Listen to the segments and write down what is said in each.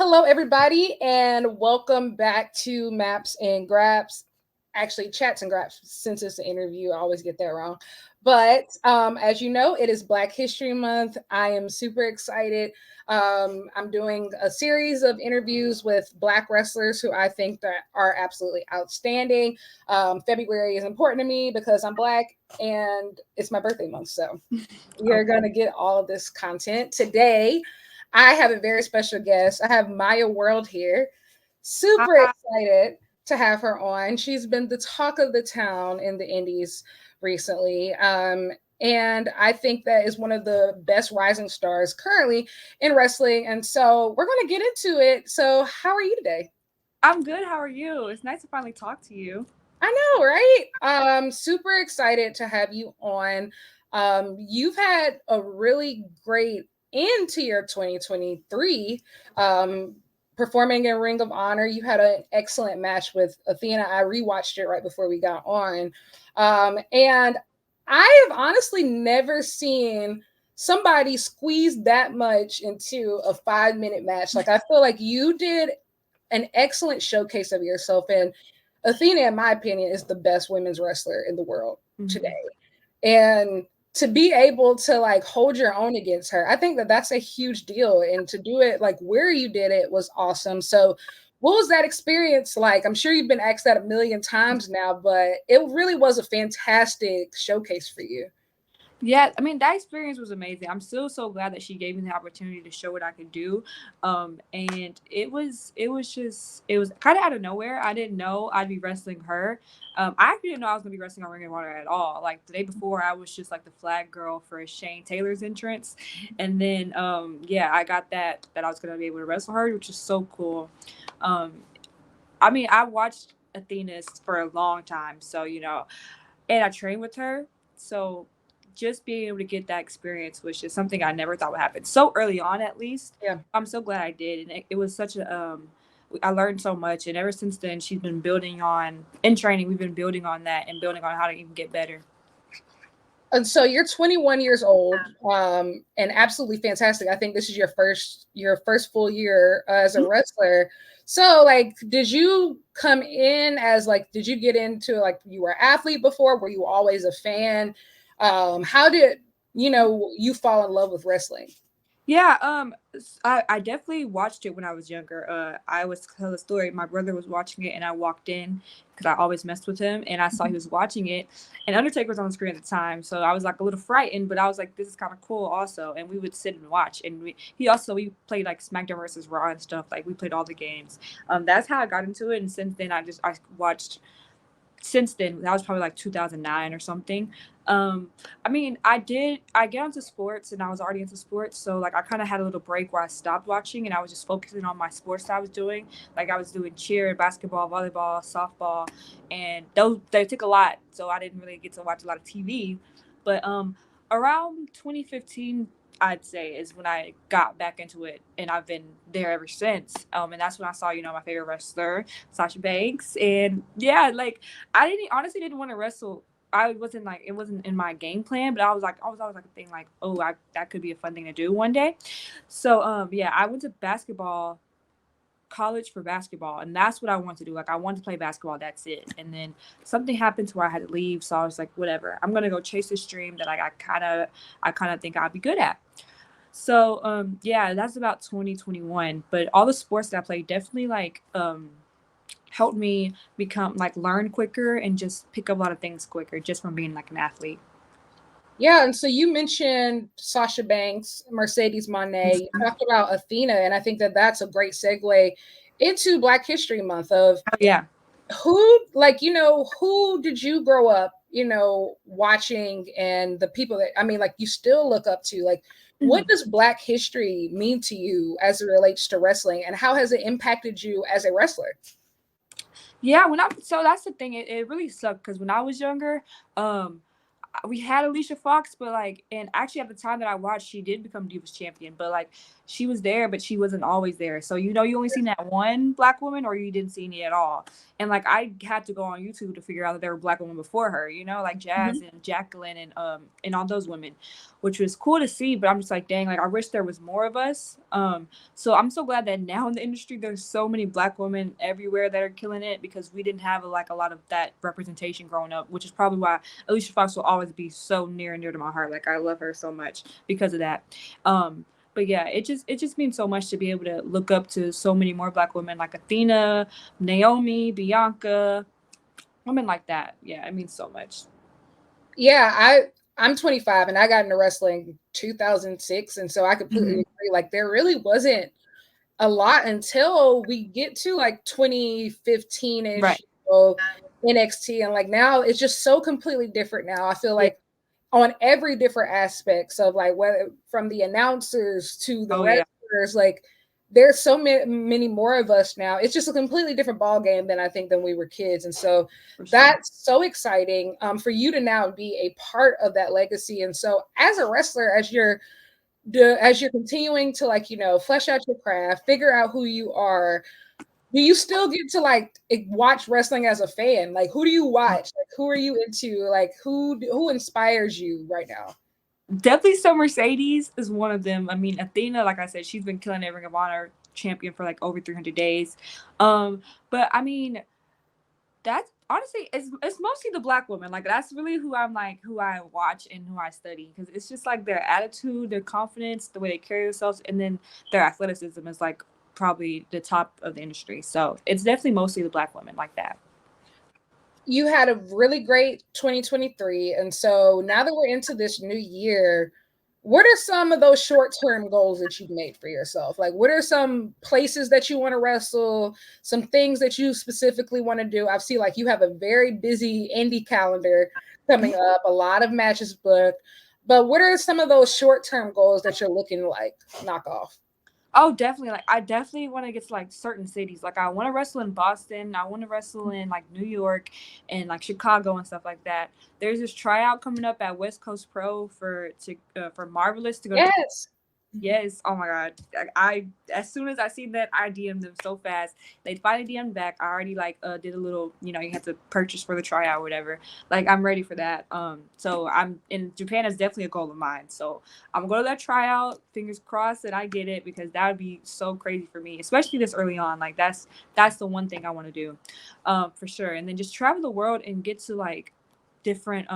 Hello, everybody, and welcome back to Maps and Graps. Actually, Chats and Graps, since it's an interview, I always get that wrong. But as you know, it is Black History Month. I am super excited. I'm doing a series of interviews with Black wrestlers who I think that are absolutely outstanding. February is important to me because I'm Black and it's my birthday month. So we are Okay. going to get all of this content today. I have a very special guest. I have Maya World here. Super Hi. excited to have her on. She's been the talk of the town in the Indies recently. And I think that is one of the best rising stars currently in wrestling. And so we're going to get into it. So, how are you today? I'm good. How are you? It's nice to finally talk to you. I know, right? Super excited to have you on. You've had a really great end to your 2023. Performing in Ring of Honor, you had an excellent match with Athena. I rewatched it right before we got on. And I have honestly never seen somebody squeeze that much into a 5-minute match. Like, I feel like you did an excellent showcase of yourself. And Athena, in my opinion, is the best women's wrestler in the world today. Mhm. And to be able to like hold your own against her, I think that that's a huge deal. And to do it like where you did it was awesome. So, what was that experience like? I'm sure you've been asked that a million times now, but it really was a fantastic showcase for you. Yeah, I mean that experience was amazing. I'm still so glad that she gave me the opportunity to show what I could do. And it was kind of out of nowhere. I didn't know I'd be wrestling her. I actually didn't know I was gonna be wrestling on Ring of Honor at all. Like the day before, I was just like the flag girl for Shane Taylor's entrance, and then yeah, I got that I was gonna be able to wrestle her, which is so cool. Um, I mean, I watched Athena's for a long time, so and I trained with her. So just being able to get that experience was just something I never thought would happen so early on, at least. Yeah. I'm so glad I did, and it was such a I learned so much, and ever since then, she's been building on in training. We've been building on that and building on how to even get better. And so you're 21 years old, and absolutely fantastic. I think this is your first full year as a wrestler. So, like, did you come in as like, did you get into like you were an athlete before? Were you always a fan? How did you fall in love with wrestling? Yeah, I definitely watched it when I was younger. I was tell a story. My brother was watching it, and I walked in because I always messed with him, and I saw he was watching it, and Undertaker was on the screen at the time, so I was like a little frightened, but I was like, this is kind of cool, also. And we would sit and watch, and we played like SmackDown versus Raw and stuff. Like we played all the games. That's how I got into it, and since then I watched since then. That was probably like 2009 or something. I mean, I get into sports, and I was already into sports, so like I kind of had a little break where I stopped watching, and I was just focusing on my sports that I was doing. Like I was doing cheer, basketball, volleyball, softball, and those they took a lot, so I didn't really get to watch a lot of TV. But around 2015, I'd say, is when I got back into it, and I've been there ever since. And that's when I saw, my favorite wrestler, Sasha Banks, and yeah, like I didn't honestly didn't want to wrestle. I wasn't like it wasn't in my game plan, but I was always like a thing like, oh, that could be a fun thing to do one day. So yeah, I went to basketball college for basketball, and that's what I wanted to do. Like I wanted to play basketball, that's it. And then something happened to where I had to leave, so I was like, whatever, I'm gonna go chase this dream that I kind of think I'd be good at. So yeah, that's about 2021. But all the sports that I played definitely like helped me become like learn quicker and just pick up a lot of things quicker just from being like an athlete. Yeah, and so you mentioned Sasha Banks, Mercedes Monet. You talked about Athena, and I think that that's a great segue into Black History Month of Oh yeah. who did you grow up watching, and the people that I mean like you still look up to, like what Mhm. does Black history mean to you as it relates to wrestling, and how has it impacted you as a wrestler? Yeah, when I so that's the thing. It really sucked because when I was younger, um, we had Alicia Fox, but like, and actually at the time that I watched, she did become Divas champion, but like she was there, but she wasn't always there. So you only seen that one black woman, or you didn't see any at all. And like I had to go on YouTube to figure out that there were black women before her, like Jazz and Jacqueline and all those women, which was cool to see. But I'm just like, dang, like I wish there was more of us. So I'm so glad that now in the industry there's so many black women everywhere that are killing it, because we didn't have a lot of that representation growing up, which is probably why Alicia Fox will always be so near and dear to my heart. Like I love her so much because of that. But yeah, it just means so much to be able to look up to so many more black women like Athena, Naomi, Bianca, women like that. Yeah, it means so much. Yeah, I'm 25 and I got into wrestling 2006, and so I completely agree. Like there really wasn't a lot until we get to like 2015ish, Right. NXT, and like now it's just so completely different now. I feel Yeah. like on every different aspects of like whether from the announcers to the wrestlers, like there's so many more of us now. It's just a completely different ball game than I think than we were kids, and so that's so exciting for you to now be a part of that legacy. And so as a wrestler, as you're continuing to like flesh out your craft, figure out who you are, do you still get to like watch wrestling as a fan? Like who do you watch? Like who are you into? Like who inspires you right now? Definitely so Mercedes is one of them. I mean, Athena, like I said, she's been killing it, Ring of Honor champion for like over 300 days. But I mean, that's honestly it's mostly the black women. Like that's really who I watch and who I study, because it's just like their attitude, their confidence, the way they carry themselves, and then their athleticism is like probably the top of the industry. So it's definitely mostly the black women like that. You had a really great 2023, and so now that we're into this new year, what are some of those short-term goals that you've made for yourself? Like what are some places that you want to wrestle, some things that you specifically want to do? I see like you have a very busy indie calendar coming up, a lot of matches booked, but what are some of those short-term goals that you're looking to like knock off? Oh, definitely. Like, I definitely want to get to like certain cities. Like, I want to wrestle in Boston. I want to wrestle in like New York and like Chicago and stuff like that. There's this tryout coming up at West Coast Pro for Marvelous to go to. Yes. Yes. Oh my God. I as soon as I seen that, I DM'd them so fast. They finally DM'd back. I already did a little, you have to purchase for the tryout or whatever. Like I'm ready for that. So I'm in Japan is definitely a goal of mine. So I'm going to that tryout. Fingers crossed that I get it, because that would be so crazy for me, especially this early on. Like that's the one thing I want to do, for sure. And then just travel the world and get to like different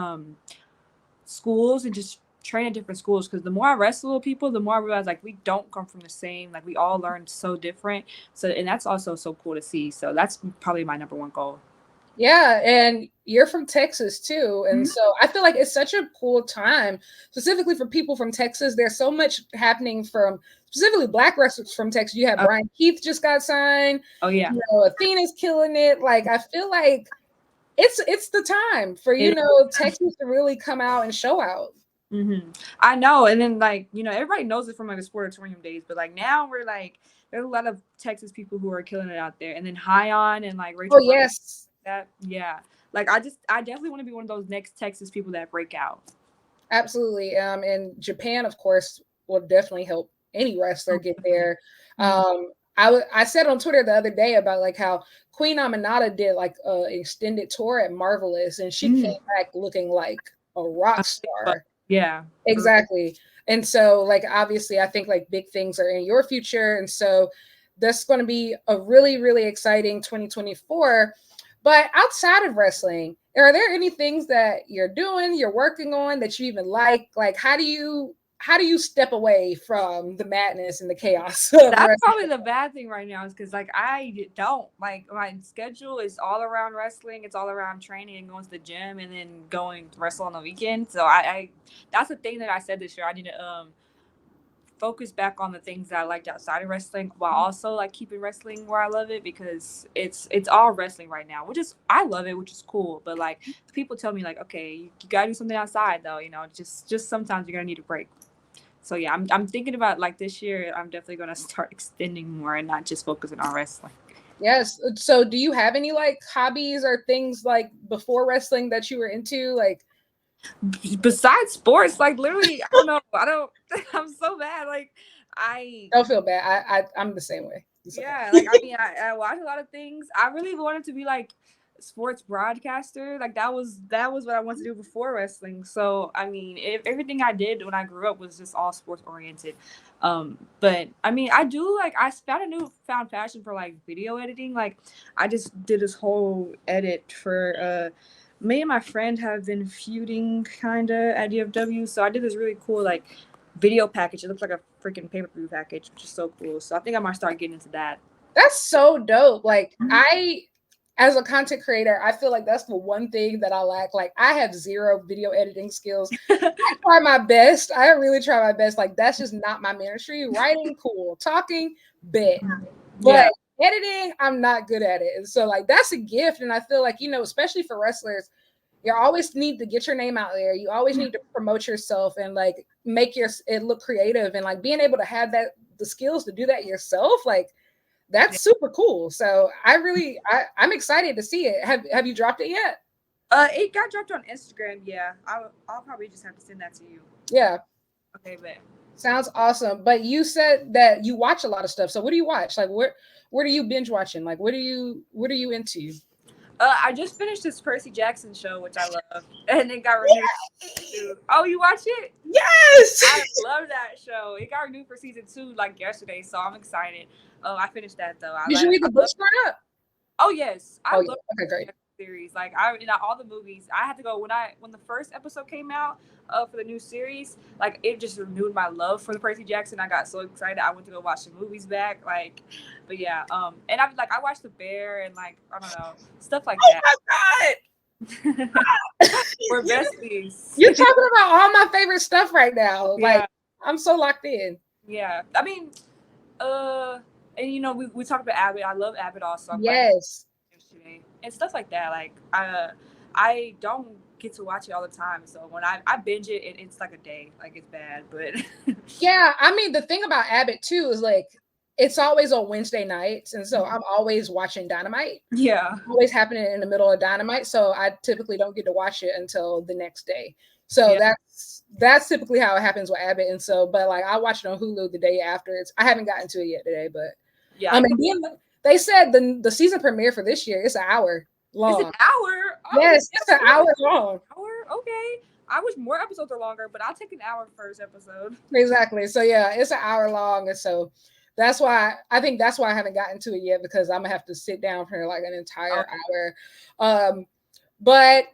schools and just train at different schools, because the more I wrestle with people, the more I realize like we don't come from the same, like we all learn so different. So, and that's also so cool to see. So that's probably my number one goal. Yeah, and you're from Texas too. And so I feel like it's such a cool time, specifically for people from Texas. There's so much happening from specifically black wrestlers from Texas. You have Brian Keith just got signed. Oh yeah. Athena's killing it. Like I feel like it's the time for Texas to really come out and show out. I know. And then like, everybody knows it from like the Sportatorium days, but like now we're like, there's a lot of Texas people who are killing it out there. And then High On and like Rachel. Oh yes. That, yeah. Like I definitely want to be one of those next Texas people that break out. Absolutely. And Japan, of course, will definitely help any wrestler get there. I said on Twitter the other day about like how Queen Aminata did like an extended tour at Marvelous, and she came back looking like a rock star. Yeah, exactly. And so like obviously I think like big things are in your future, and so that's going to be a really, really exciting 2024. But outside of wrestling, are there any things that you're doing, you're working on that you even like? Like how do you step away from the madness and the chaos? That's probably the bad thing right now, is because like I don't like, my schedule is all around wrestling. It's all around training and going to the gym and then going to wrestle on the weekend. So I that's the thing that I said this year. I need to focus back on the things that I liked outside of wrestling, while also like keeping wrestling where I love it, because it's all wrestling right now, which is, I love it, which is cool. But like people tell me like, okay, you gotta do something outside though, just sometimes you're gonna need a break. So yeah, I'm thinking about like this year, I'm definitely gonna start extending more and not just focusing on wrestling. Yes. So do you have any like hobbies or things like before wrestling that you were into? Like Besides sports, like literally, I don't know. I'm so bad. Like I Don't feel bad. I'm the same way. It's okay. Yeah, like I mean, I watch a lot of things. I really wanted to be like sports broadcaster. Like that was what I wanted to do before wrestling. So I mean, everything I did when I grew up was just all sports oriented. But I mean, I do like I found a newfound passion for like video editing. Like I just did this whole edit for me and my friend have been feuding kind of at DFW. So I did this really cool like video package. It looks like a freaking pay-per-view package, which is so cool. So I think I might start getting into that. That's so dope. Like as a content creator, I feel like that's the one thing that I lack. Like I have zero video editing skills. I try my best. I really try my best. Like that's just not my ministry. Writing, cool. Talking, bet. But editing, I'm not good at it. And so like that's a gift. And I feel like, especially for wrestlers, you always need to get your name out there. You always need to promote yourself and like make it look creative, and like being able to have the skills to do that yourself, like that's super cool. So I'm excited to see it. Have you dropped it yet? It got dropped on Instagram. Yeah, I'll probably just have to send that to you. Yeah. Okay, but sounds awesome. But you said that you watch a lot of stuff. So what do you watch? Like what are you binge watching? Like what are you into? I just finished this Percy Jackson show, which I love, and it got renewed. Too. Oh, you watch it? Yes, I love that show. It got renewed for season 2 like yesterday, so I'm excited. I finished that though. Did you read the books for it? Oh yes, I love okay, great. Series. Like all the movies, I had to go when the first episode came out for the new series. Like it just renewed my love for the Percy Jackson. I got so excited. I went to go watch the movies back. Like, but yeah, and I watched The Bear and like I don't know stuff like that. Oh my god, we're besties. You're talking about all my favorite stuff right now. Yeah. Like I'm so locked in. Yeah, I mean, and we talked about Abbott. I love Abbott also. Yes. And stuff like that. Like I don't get to watch it all the time, so when I binge it, it's like a day. Like it's bad, but yeah. I mean, the thing about Abbott too is like it's always on Wednesday nights, and so I'm always watching Dynamite. Yeah, always happening in the middle of Dynamite, so I typically don't get to watch it until the next day. So that's typically how it happens with Abbott. And so, but like I watch it on Hulu the day after. I haven't gotten to it yet today, but yeah. I mean, they said the season premiere for this year is an hour long. It's an hour? Oh, yes, it's an hour long. Hour? Okay. I wish more episodes are longer, but I'll take an hour first episode. Exactly. So yeah, it's an hour long, and so that's why I haven't gotten to it yet, because I'm gonna have to sit down for like an entire hour. But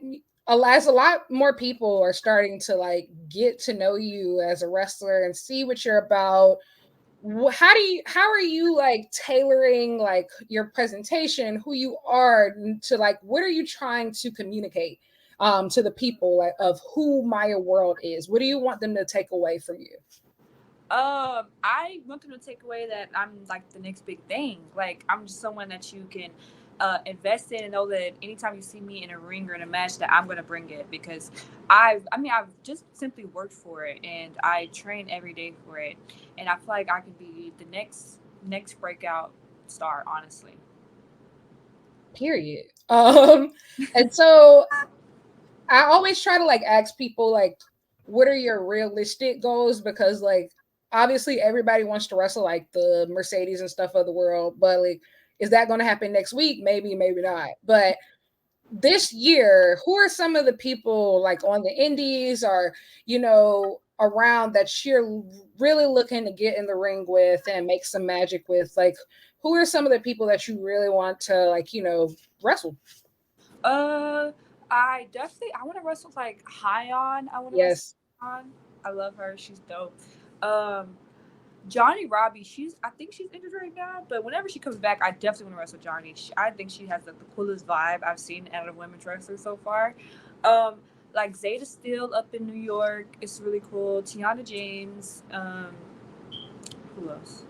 as a lot more people are starting to like get to know you as a wrestler and see what you're about, how are you like tailoring like your presentation, who you are, to like what are you trying to communicate to the people like, of who Maya World is? What do you want them to take away from you? I want them to take away that I'm like the next big thing. Like I'm just someone that you can invest in and know that anytime you see me in a ring or in a match that I'm going to bring it, because I've just simply worked for it and I train every day for it, and I feel like I can be the next breakout star, honestly. Period. And so I always try to like ask people like, what are your realistic goals? Because like obviously everybody wants to wrestle like the Mercedes and stuff of the world, but like, is that going to happen next week? Maybe, maybe not. But this year, who are some of the people like on the indies or, around that you're really looking to get in the ring with and make some magic with? Like, who are some of the people that you really want to like, wrestle? I want to wrestle like Hyon. I want to wrestle Hyon. I love her. She's dope. Johnny Robbie, I think she's injured right now, but whenever she comes back, I definitely want to wrestle Johnny. I think she has the coolest vibe I've seen out of women's wrestlers so far. Like Zeta Steele up in New York, it's really cool. Tiana James, who else?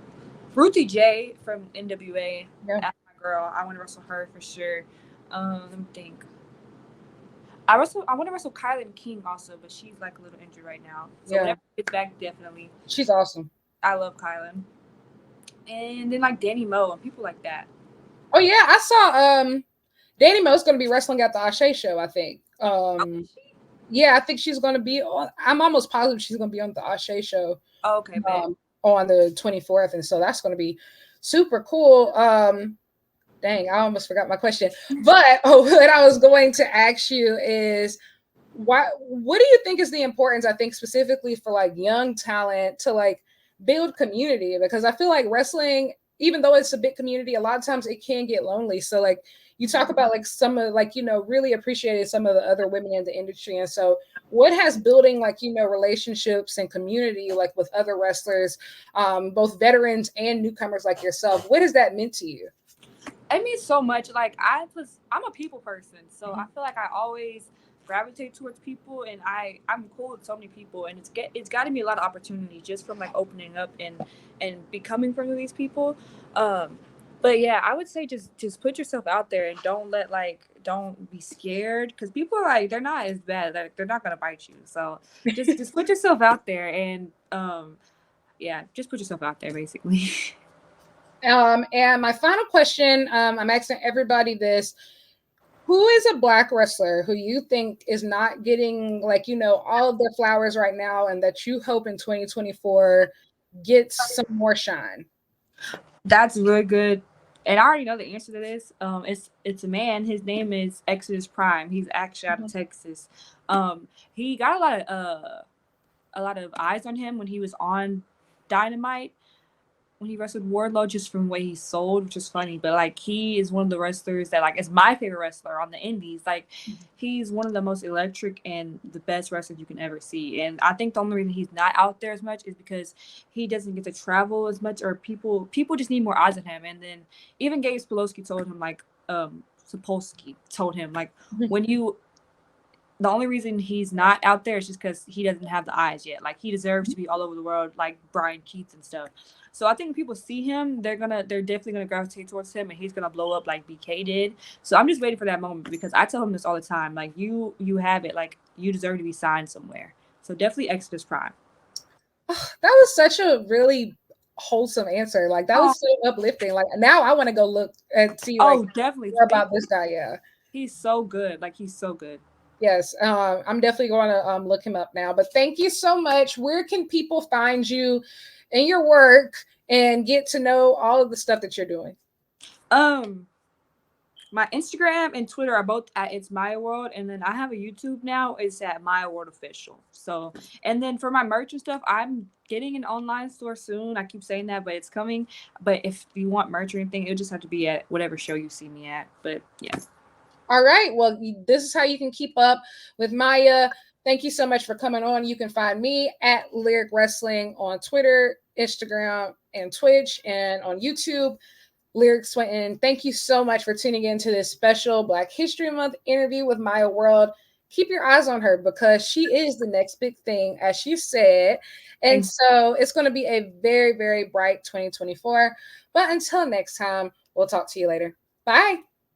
Ruthie J from NWA, that's my girl. I want to wrestle her for sure. Let me think. I want to wrestle Kylan King also, but she's like a little injured right now. So whenever she gets back, definitely. She's awesome. I love Kylan. And then like Danny Moe and people like that. Oh yeah, I saw Danny Moe's going to be wrestling at the Ashe show, I think. Yeah, I think she's going to be on. I'm almost positive she's going to be on the Ashe show Oh, okay, bet. on the 24th, and so that's going to be super cool. Dang, I almost forgot my question. But what I was going to ask you is what do you think is the importance, I think specifically for like young talent to like build community? Because I feel like wrestling, even though it's a big community, a lot of times it can get lonely. So like you talk about like some of like, really appreciated some of the other women in the industry. And so what has building like, relationships and community like with other wrestlers, both veterans and newcomers like yourself, what has that meant to you? It means so much. Like I'm a people person, so I feel like I always gravitate towards people, and I'm cool with so many people, and it's gotten me a lot of opportunities just from like opening up and becoming friends with these people. Um, but yeah, I would say just put yourself out there and don't be scared because people are like they're not as bad. They're not gonna bite you. So just put yourself out there and yeah, just put yourself out there basically. And my final question, I'm asking everybody this: who is a black wrestler who you think is not getting like all of their flowers right now, and that you hope in 2024 gets some more shine? That's really good. And I already know the answer to this. It's a man. His name is Exodus Prime. He's actually out of Mhm. Texas. He got a lot of eyes on him when he was on Dynamite, when he wrestled Wardlow, just from what he sold, which is funny. But like he is one of the wrestlers that like is my favorite wrestler on the indies. Like he's one of the most electric and the best wrestlers you can ever see. And I think the only reason he's not out there as much is because he doesn't get to travel as much, or people just need more eyes on him. And then even Gabe Spolowski told him like Sapolsky told him like when you the only reason he's not out there is just because he doesn't have the eyes yet. Like he deserves to be all over the world, like Brian Keats and stuff. So I think when people see him, they're definitely gonna gravitate towards him, and he's gonna blow up like BK did. So I'm just waiting for that moment because I tell him this all the time. Like you have it. Like you deserve to be signed somewhere. So definitely Exodus Prime. That was such a really wholesome answer. Like that Oh, was so uplifting. Like now I want to go look and see like oh, definitely. more about this guy. Yeah. He's so good. Like he's so good. Yes, I'm definitely going to look him up now. But thank you so much. Where can people find you and your work and get to know all of the stuff that you're doing? Um, my Instagram and Twitter are both at It's Maya World, and then I have a YouTube now. It's at Maya World Official. So, and then for my merch and stuff, I'm getting an online store soon. I keep saying that, but it's coming. But if you want merch or anything, it'll just have to be at whatever show you see me at. But yeah, All right. Well, this is how you can keep up with Maya. Thank you so much for coming on. You can find me at Lyric Wrestling on Twitter, Instagram, and Twitch, and on YouTube. Lyric Swinton. Thank you so much for tuning in to this special Black History Month interview with Maya World. Keep your eyes on her because she is the next big thing, as she said. And thank so it's going to be a very, very bright 2024. But until next time, we'll talk to you later. Bye.